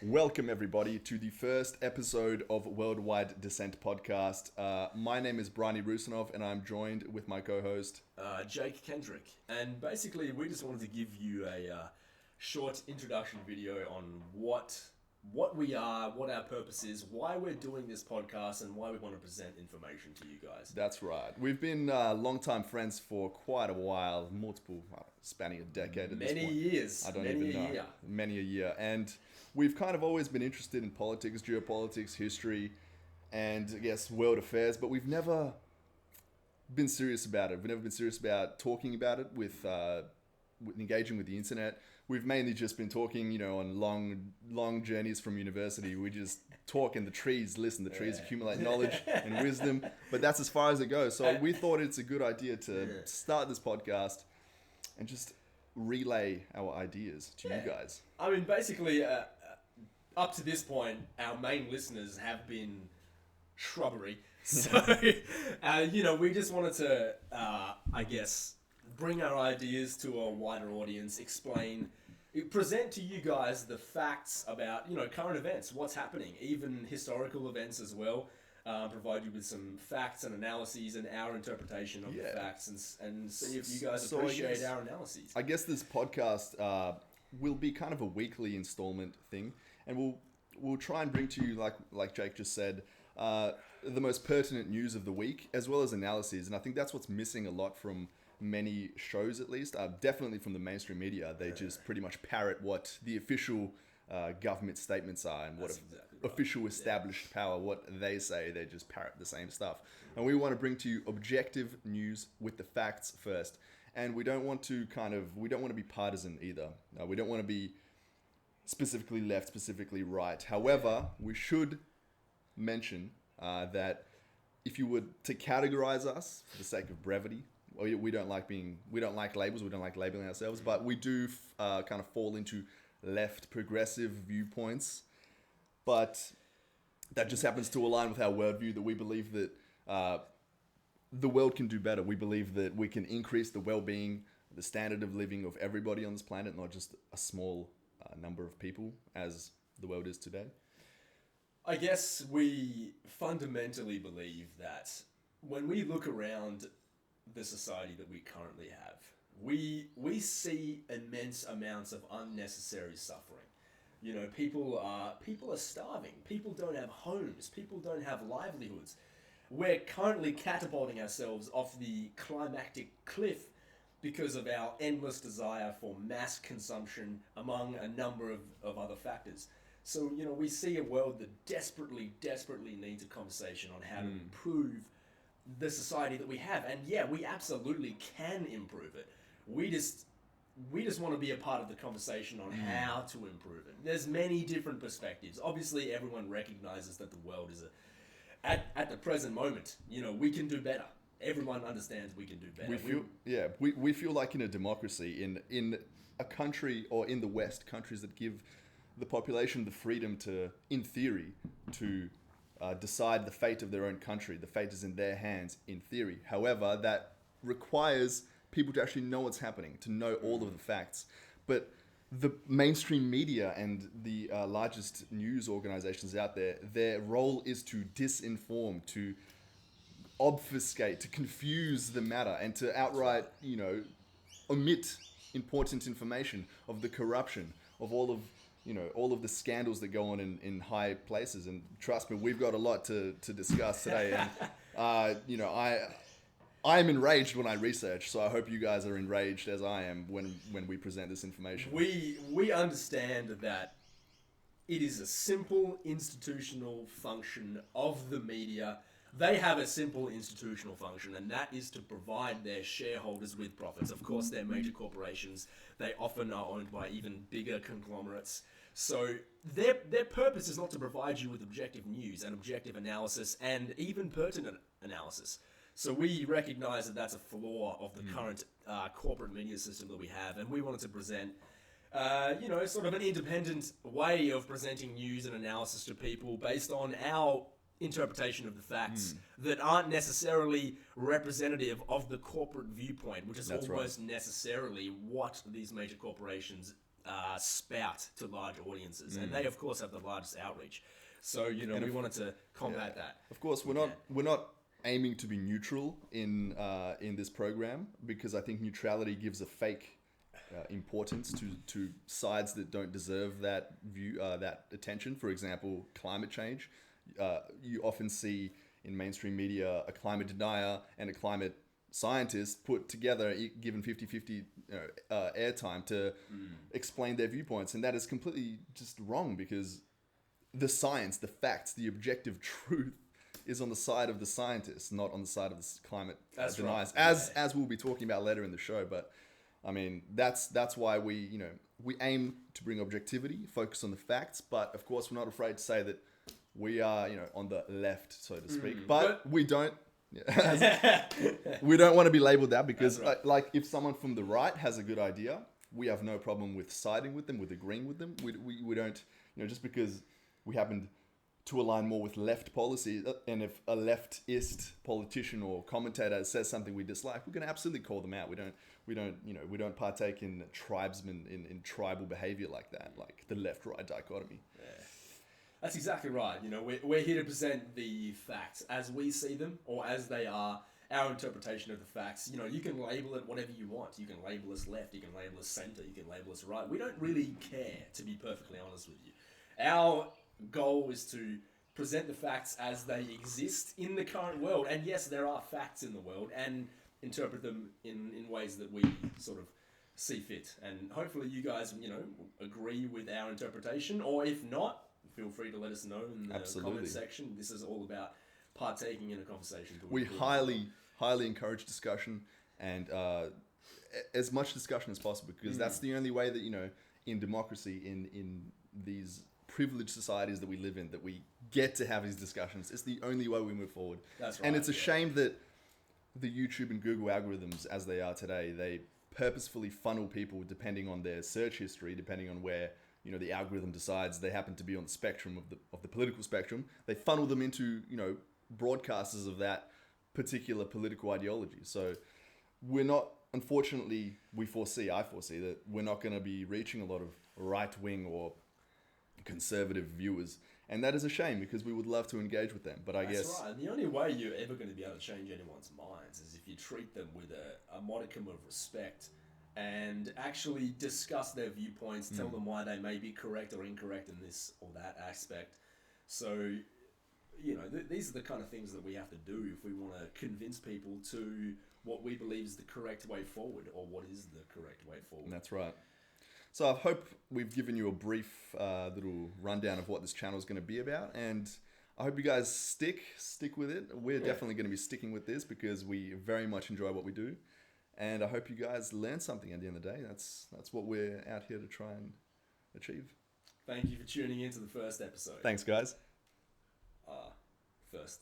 Welcome, everybody, to the first episode of Worldwide Dissent podcast. My name is Brani Rusinov, and I'm joined with my co-host, Jake Kendrick. And basically, we just wanted to give you a short introduction video on what we are, what our purpose is, why we're doing this podcast, and why we want to present information to you guys. That's right. We've been longtime friends for quite a while, spanning a decade at this point. Many years. I don't even know. Many a year. And we've kind of always been interested in politics, geopolitics, history, and I guess world affairs, but we've never been serious about it. We've never been serious about talking about it with engaging with the internet. We've mainly just been talking, on long journeys from university. We just talk and the trees listen. The trees accumulate knowledge and wisdom, but that's as far as it goes. So we thought it's a good idea to start this podcast and just relay our ideas to you guys. I mean, basically, up to this point, our main listeners have been shrubbery. So, we just wanted to, bring our ideas to a wider audience, present to you guys the facts about, current events, what's happening, even historical events as well. Provide you with some facts and analyses and our interpretation of the facts and see if you guys appreciate our analyses. I guess this podcast will be kind of a weekly installment thing, and we'll try and bring to you, like Jake just said, the most pertinent news of the week, as well as analyses. And I think that's what's missing a lot from many shows, at least. Definitely from the mainstream media. They just pretty much parrot what the official government statements are and what official established power, what they say. They just parrot the same stuff. And we want to bring to you objective news with the facts first. And we don't want to be partisan either. We don't want to be specifically left, specifically right. However, we should mention that if you were to categorize us for the sake of brevity, we don't like labels, we don't like labeling ourselves, but we do kind of fall into left progressive viewpoints. But that just happens to align with our worldview, that we believe that the world can do better. We believe that we can increase the well-being, the standard of living of everybody on this planet, not just a small number of people as the world is today. I guess we fundamentally believe that when we look around the society that we currently have, we see immense amounts of unnecessary suffering. People are starving. People don't have homes. People don't have livelihoods. We're currently catapulting ourselves off the climactic cliff because of our endless desire for mass consumption, among a number of other factors. So, we see a world that desperately needs a conversation on how to improve the society that we have. And we absolutely can improve it. We just want to be a part of the conversation on how to improve it. There's many different perspectives. Obviously, everyone recognizes that the world is at the present moment, we can do better. Everyone understands we can do better. We feel like in a democracy, in a country, or in the West, countries that give the population the freedom to, in theory, to decide the fate of their own country. The fate is in their hands, in theory. However, that requires people to actually know what's happening, to know all of the facts. But the mainstream media and the largest news organizations out there, their role is to disinform, to obfuscate, to confuse the matter, and to outright, omit important information of the corruption, of all of the scandals that go on in high places. And trust me, we've got a lot to discuss today. And, I'm enraged when I research, so I hope you guys are enraged as I am when we present this information. We understand that it is a simple institutional function of the media. They have a simple institutional function, and that is to provide their shareholders with profits. Of course, they're major corporations. They often are owned by even bigger conglomerates. So their purpose is not to provide you with objective news and objective analysis and even pertinent analysis. So we recognize that that's a flaw of the current corporate media system that we have, and we wanted to present, sort of an independent way of presenting news and analysis to people based on our interpretation of the facts that aren't necessarily representative of the corporate viewpoint, which is necessarily what these major corporations spout to large audiences, and they of course have the largest outreach. So we wanted to combat that. Of course, we're not aiming to be neutral in this program, because I think neutrality gives a fake importance to sides that don't deserve that view, that attention. For example, climate change. You often see in mainstream media a climate denier and a climate scientist put together, given 50-50 airtime to explain their viewpoints, and that is completely just wrong, because the science, the facts, the objective truth is on the side of the scientists, not on the side of the climate deniers, right. as we'll be talking about later in the show. But I mean, that's why we aim to bring objectivity, focus on the facts, but of course we're not afraid to say that we are on the left, so to speak. But we don't. We don't want to be labeled that, because like if someone from the right has a good idea, we have no problem with siding with them, with agreeing with them. We don't, just because we happen to align more with left policy, and if a leftist politician or commentator says something we dislike, we're going to absolutely call them out. We don't partake in tribesmen in tribal behavior like that, like the left-right dichotomy. Yeah. That's exactly right. We're here to present the facts as we see them, or as they are, our interpretation of the facts. You can label it whatever you want. You can label us left, you can label us center, you can label us right. We don't really care, to be perfectly honest with you. Our goal is to present the facts as they exist in the current world. And yes, there are facts in the world, and interpret them in ways that we sort of see fit. And hopefully you guys, agree with our interpretation, or if not, feel free to let us know in the comment section. This is all about partaking in a conversation. We highly encourage discussion, and as much discussion as possible, because that's the only way that, in democracy, in these privileged societies that we live in, that we get to have these discussions. It's the only way we move forward. That's right. And it's a shame that the YouTube and Google algorithms, as they are today, they purposefully funnel people depending on their search history, depending on where the algorithm decides they happen to be on the spectrum of the political spectrum. They funnel them into broadcasters of that particular political ideology. So we're not, unfortunately, I foresee that we're not going to be reaching a lot of right-wing or conservative viewers, and that is a shame, because we would love to engage with them. But I guess that's right. And the only way you're ever going to be able to change anyone's minds is if you treat them with a modicum of respect, and actually discuss their viewpoints, tell them why they may be correct or incorrect in this or that aspect. So, these are the kind of things that we have to do if we want to convince people to what we believe is the correct way forward, or what is the correct way forward. That's right. So I hope we've given you a brief little rundown of what this channel is going to be about, and I hope you guys stick with it. We're definitely going to be sticking with this, because we very much enjoy what we do. And I hope you guys learn something at the end of the day. That's what we're out here to try and achieve. Thank you for tuning in to the first episode. Thanks, guys. First.